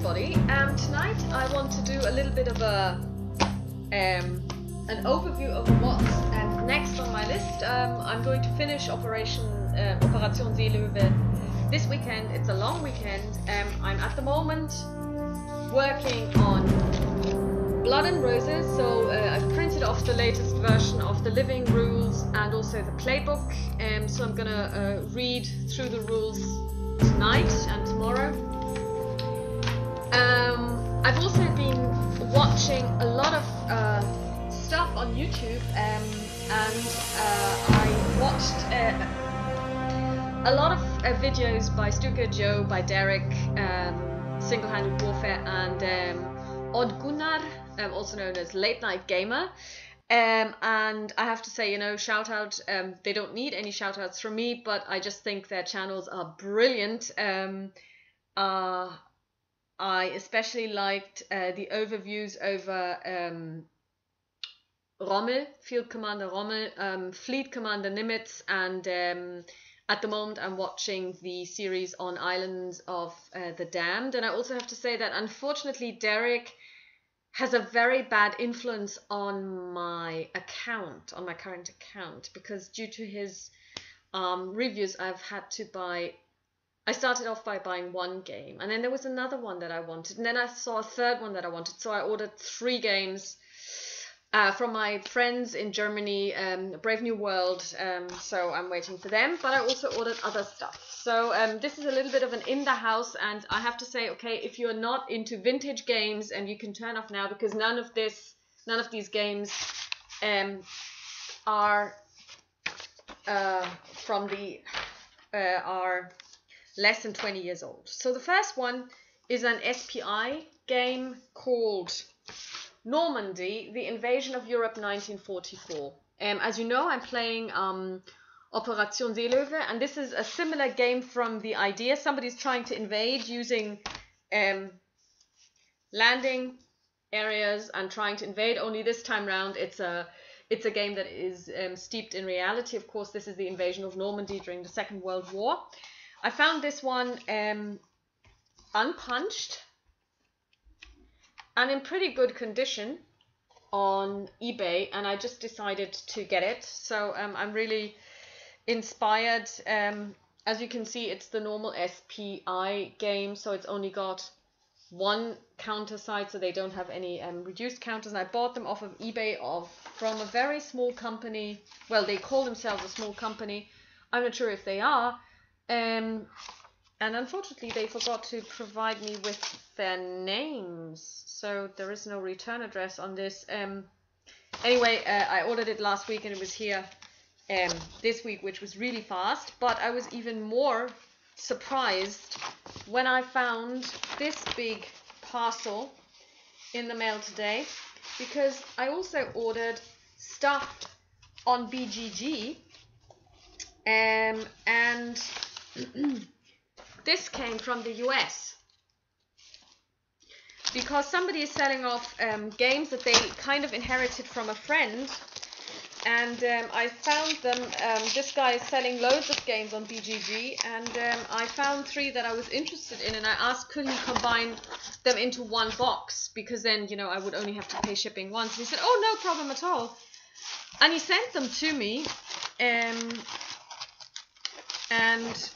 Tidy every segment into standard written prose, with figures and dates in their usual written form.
everybody. Tonight I want to do a little bit of a an overview of what's next on my list. I'm going to finish Operation Seelöwe this weekend. It's a long weekend. I'm at the moment working on Blood and Roses, so I've printed off the latest version of the living rules and also the playbook. So I'm gonna read through the rules tonight and tomorrow. I've also been watching a lot of stuff on YouTube, and I watched a lot of videos by Stuka Joe, by Derek, Single-Handed Warfare, and Odd Gunnar, also known as Late Night Gamer. And I have to say, you know, shout out, they don't need any shout outs from me, but I just think their channels are brilliant. I especially liked the overviews over Rommel, Field Commander Rommel, Fleet Commander Nimitz, and at the moment I'm watching the series on Islands of the Damned. And I also have to say that unfortunately Derek has a very bad influence on my account, on my current account, because due to his reviews I've had to buy. I started off by buying one game, and then there was another one that I wanted, and then I saw a third one that I wanted, so I ordered 3 games from my friends in Germany, Brave New World, so I'm waiting for them, but I also ordered other stuff. So this is a little bit of an in the house, and I have to say, okay, if you're not into vintage games, and you can turn off now, because none of these games are are less than 20 years old. So the first one is an SPI game called Normandy, The Invasion of Europe 1944. As you know, I'm playing Operation Seelöwe, and this is a similar game from the idea. Somebody's trying to invade using landing areas and trying to invade, only this time round it's a game that is steeped in reality. Of course, this is the invasion of Normandy during the Second World War. I found this one unpunched and in pretty good condition on eBay, and I just decided to get it. So I'm really inspired. As you can see, it's the normal SPI game, so it's only got one counter side, so they don't have any reduced counters. And I bought them off of eBay from a very small company. Well, they call themselves a small company. I'm not sure if they are. And unfortunately they forgot to provide me with their names, so there is no return address on this. Anyway, I ordered it last week and it was here this week, which was really fast. But I was even more surprised when I found this big parcel in the mail today, because I also ordered stuff on BGG, and this came from the US, because somebody is selling off games that they kind of inherited from a friend, and I found them. This guy is selling loads of games on BGG, and I found 3 that I was interested in, and I asked could he combine them into one box, because then, you know, I would only have to pay shipping once. And he said, oh, no problem at all, and he sent them to me. And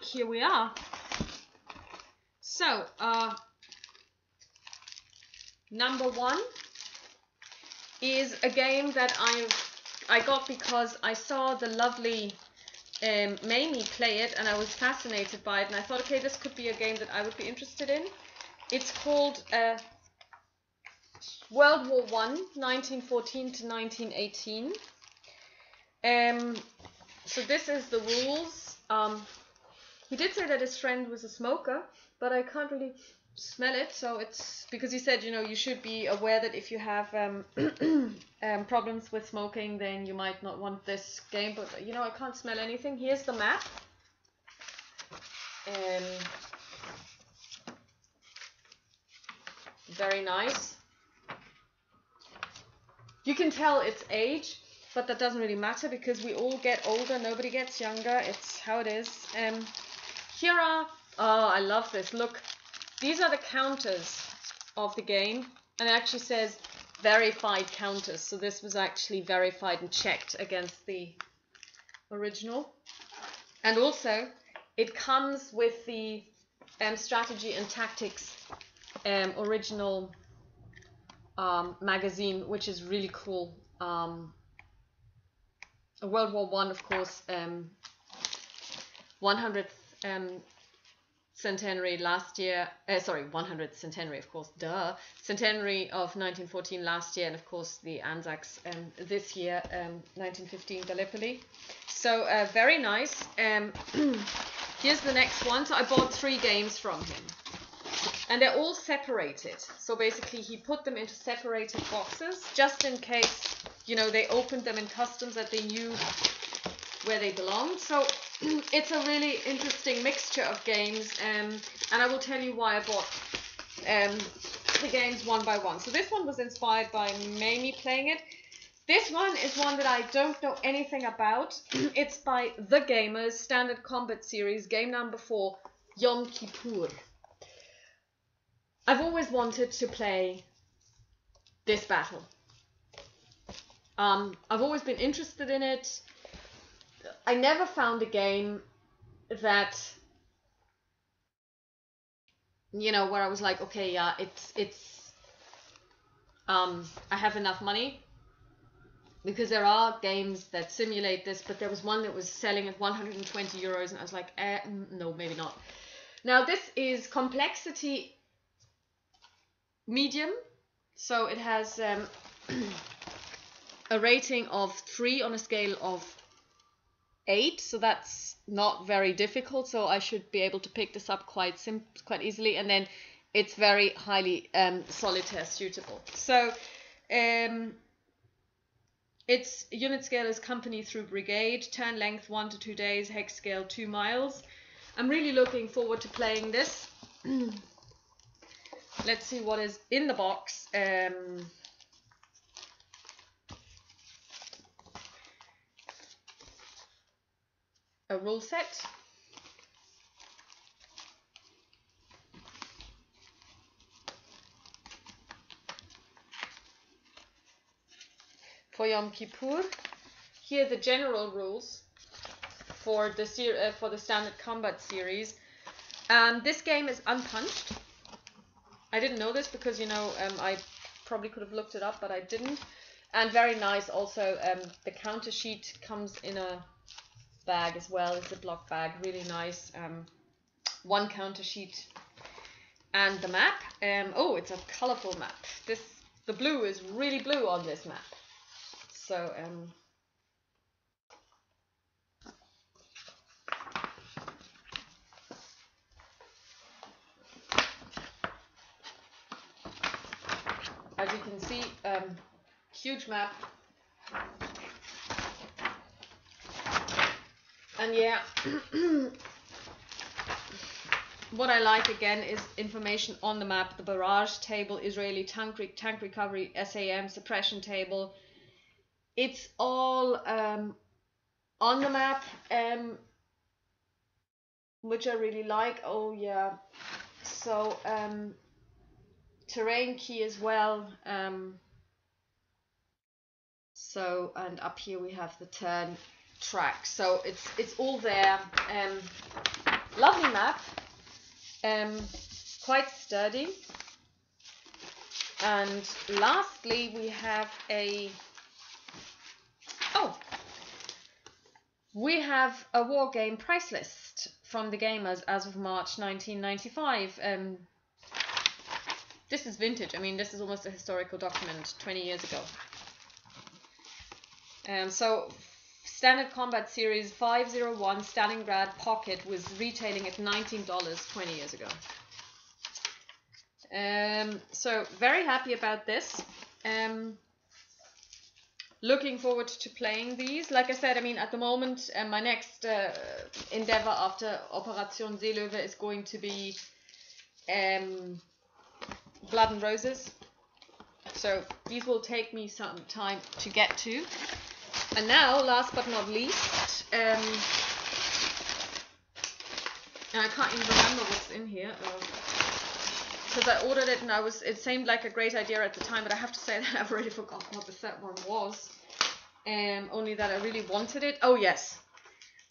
here we are. So, number 1 is a game that I got because I saw the lovely Mamie play it, and I was fascinated by it, and I thought, okay, this could be a game that I would be interested in. It's called World War I, 1914 to 1918. So this is the rules. He did say that his friend was a smoker, but I can't really smell it. So it's because he said, you know, you should be aware that if you have problems with smoking, then you might not want this game. But, you know, I can't smell anything. Here's the map. Very nice. You can tell its age, but that doesn't really matter because we all get older, nobody gets younger, it's how it is. Here are, oh, I love this, look, these are the counters of the game, and it actually says verified counters. So this was actually verified and checked against the original. And also, it comes with the strategy and tactics original magazine, which is really cool. World War I, of course, 100th centenary last year. 100th centenary, of course, centenary of 1914 last year, and of course the Anzacs this year, 1915 Gallipoli. So very nice. Here's the next one. So I bought 3 games from him, and they're all separated. So basically he put them into separated boxes just in case, you know, they opened them in customs, that they knew where they belonged. So it's a really interesting mixture of games, and I will tell you why I bought the games one by one. So this one was inspired by Mamie playing it. This one is one that I don't know anything about. It's by The Gamers, Standard Combat Series, game number 4, Yom Kippur. I've always wanted to play this battle. I've always been interested in it. I never found a game that, you know, where I was like, okay, yeah, I have enough money, because there are games that simulate this, but there was one that was selling at 120 euros, and I was like, no, maybe not. Now this is complexity medium, so it has a rating of 3 on a scale of 8, so that's not very difficult, so I should be able to pick this up quite easily. And then it's very highly solitaire suitable. So its unit scale is company through brigade, turn length 1 to 2 days, hex scale 2 miles. I'm really looking forward to playing this. Let's see what is in the box. A rule set. For Yom Kippur. Here are the general rules for the Standard Combat Series. This game is unpunched. I didn't know this because, you know, I probably could have looked it up, but I didn't. And very nice also, the counter sheet comes in a bag as well. It's a block bag, really nice. One counter sheet and the map. Oh, it's a colorful map. The blue is really blue on this map. So as you can see, huge map. And yeah, what I like again is information on the map, the barrage table, Israeli tank recovery, SAM suppression table. It's all on the map, which I really like. Oh yeah, so terrain key as well. So, and up here we have the turn track. So it's all there. Lovely map. Quite sturdy. And lastly, we have we have a war game price list from the Gamers as of March 1995. This is vintage. I mean, this is almost a historical document, 20 years ago. So Standard Combat Series 501 Stalingrad Pocket was retailing at $19 20 years ago. So very happy about this. Looking forward to playing these. Like I said, I mean, at the moment, my next endeavor after Operation Seelöwe is going to be Blood and Roses. So these will take me some time to get to. And now, last but not least, and I can't even remember what's in here. because I ordered it and it seemed like a great idea at the time, but I have to say that I've already forgotten what the third one was. Only that I really wanted it. Oh yes.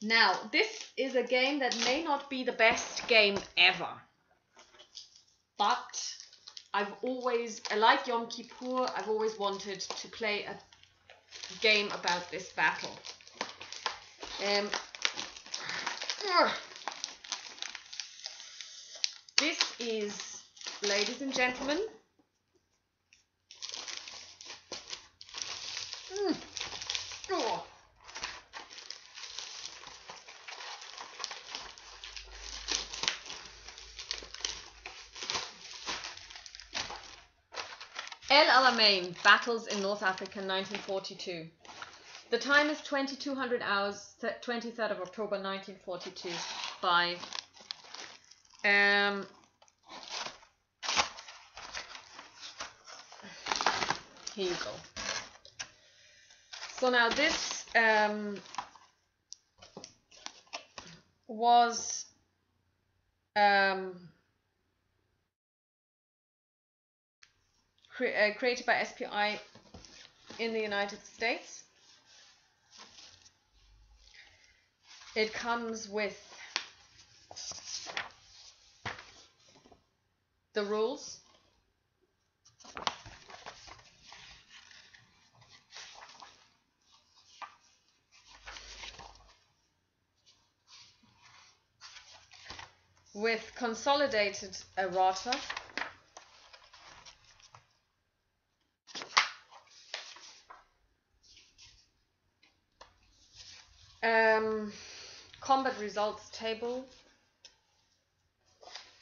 Now, this is a game that may not be the best game ever, but like Yom Kippur, I've always wanted to play a game about this battle. This is, ladies and gentlemen, El Alamein, Battles in North Africa, 1942. The time is 2200 hours, 23rd of October, 1942, by here you go. So now this was created by SPI in the United States. It comes with the rules, with consolidated errata, combat results table,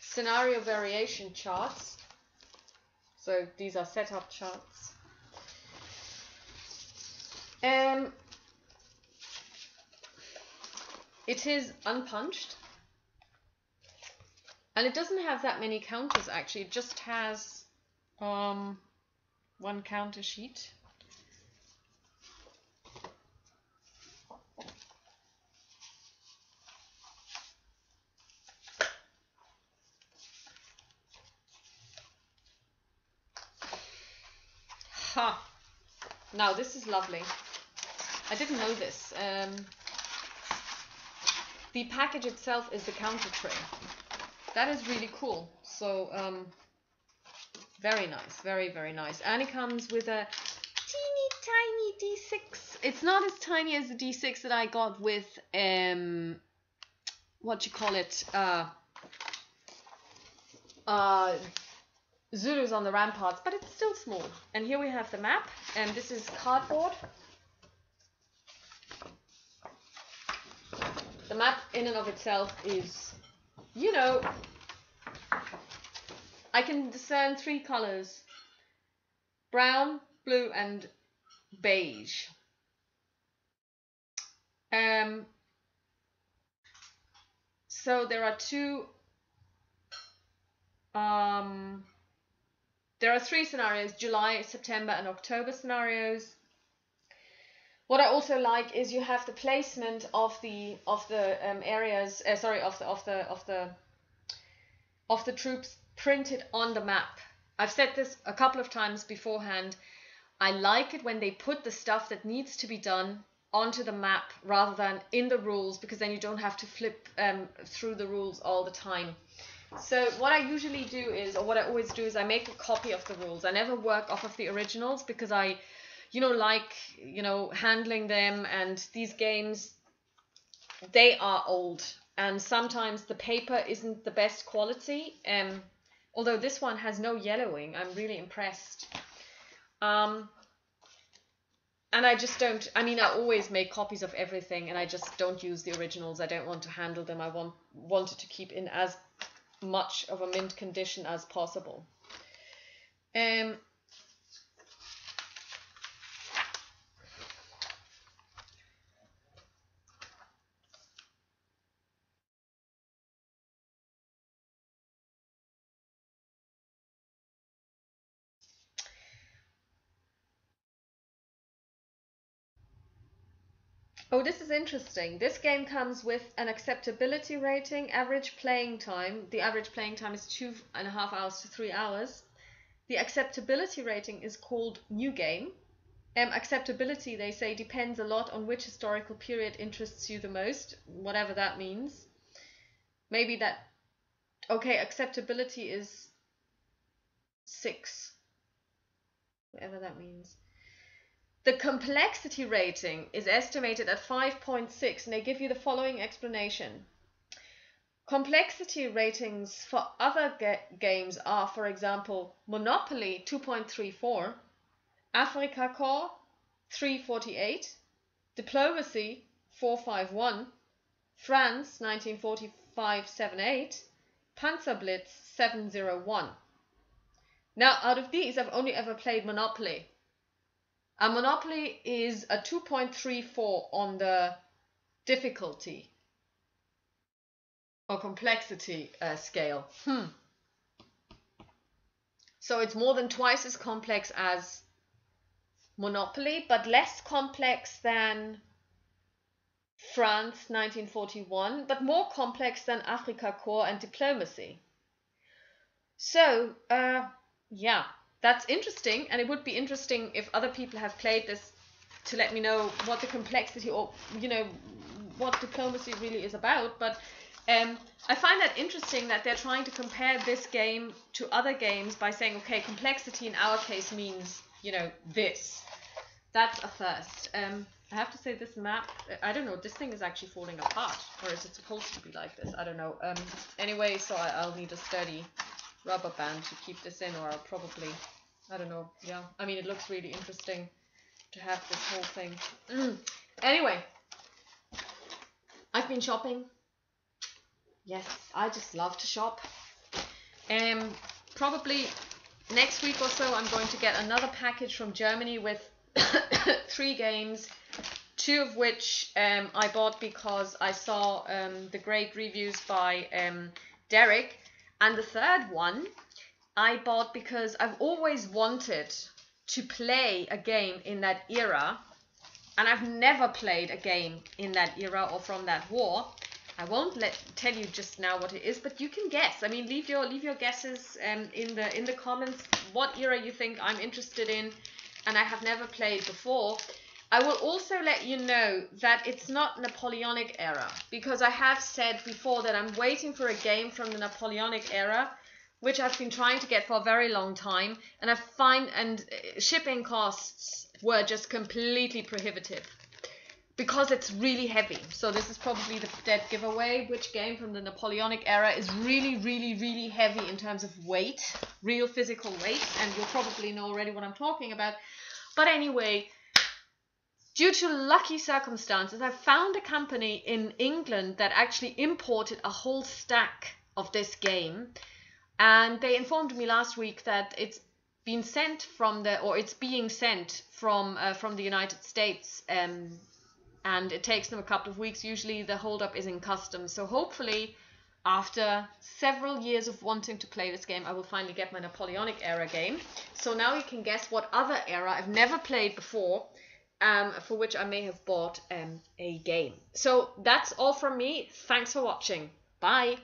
scenario variation charts. So these are setup charts. It is unpunched. And it doesn't have that many counters actually. It just has one counter sheet. Ha! Now this is lovely. I didn't know this. The package itself is the counter tray. That is really cool. So very nice, very, very nice. And it comes with a teeny tiny D6. It's not as tiny as the D6 that I got with what you call it, Zulus on the Ramparts, but it's still small. And here we have the map, and this is cardboard. The map in and of itself is, you know, I can discern 3 colors: brown, blue, and beige. So there are there are 3 scenarios: July, September, and October scenarios. What I also like is you have the placement of the areas. Of the troops printed on the map. I've said this a couple of times beforehand. I like it when they put the stuff that needs to be done onto the map rather than in the rules, because then you don't have to flip through the rules all the time. So what I usually do is, or what I always do is, I make a copy of the rules. I never work off of the originals because I, like, handling them, and these games, they are old. And sometimes the paper isn't the best quality. Although this one has no yellowing, I'm really impressed. And I just don't, I always make copies of everything, and I just don't use the originals. I don't want to handle them. I wanted to keep in as much of a mint condition as possible. Oh, this is interesting. This game comes with an acceptability rating, average playing time. The average playing time is 2.5 hours to 3 hours. The acceptability rating is called New Game. Acceptability, they say, depends a lot on which historical period interests you the most, whatever that means. Maybe that, okay, acceptability is 6, whatever that means. The complexity rating is estimated at 5.6, and they give you the following explanation. Complexity ratings for other games are, for example, Monopoly 2.34, Afrika Korps 348, Diplomacy 451, France 1945-78, Panzerblitz 701. Now, out of these, I've only ever played Monopoly. A Monopoly is a 2.34 on the difficulty or complexity scale. So it's more than twice as complex as Monopoly, but less complex than France 1941, but more complex than Afrika Korps and Diplomacy. So, yeah, that's interesting, and it would be interesting if other people have played this to let me know what the complexity or, you know, what diplomacy really is about. But I find that interesting that they're trying to compare this game to other games by saying, okay, complexity in our case means, you know, this. That's a first. I have to say this map, I don't know, this thing is actually falling apart, or is it supposed to be like this? I don't know. Anyway, so I'll need a sturdy rubber band to keep this in, or I'll probably, I don't know, yeah. I mean, it looks really interesting to have this whole thing. Anyway, I've been shopping. Yes, I just love to shop. Probably next week or so I'm going to get another package from Germany with 3 games, 2 of which I bought because I saw the great reviews by Derek, and the third one I bought because I've always wanted to play a game in that era, and I've never played a game in that era or from that war. I won't tell you just now what it is, but you can guess. I mean, leave your guesses in the comments what era you think I'm interested in and I have never played before. I will also let you know that it's not Napoleonic era, because I have said before that I'm waiting for a game from the Napoleonic era, which I've been trying to get for a very long time, and shipping costs were just completely prohibitive because it's really heavy. So this is probably the dead giveaway. Which game from the Napoleonic era is really, really, really heavy in terms of weight, real physical weight, and you'll probably know already what I'm talking about. But anyway, due to lucky circumstances, I found a company in England that actually imported a whole stack of this game, and they informed me last week that it's been sent it's being sent from the United States, and it takes them a couple of weeks. Usually the holdup is in customs. So hopefully, after several years of wanting to play this game, I will finally get my Napoleonic era game. So now you can guess what other era I've never played before, for which I may have bought a game. So that's all from me. Thanks for watching. Bye.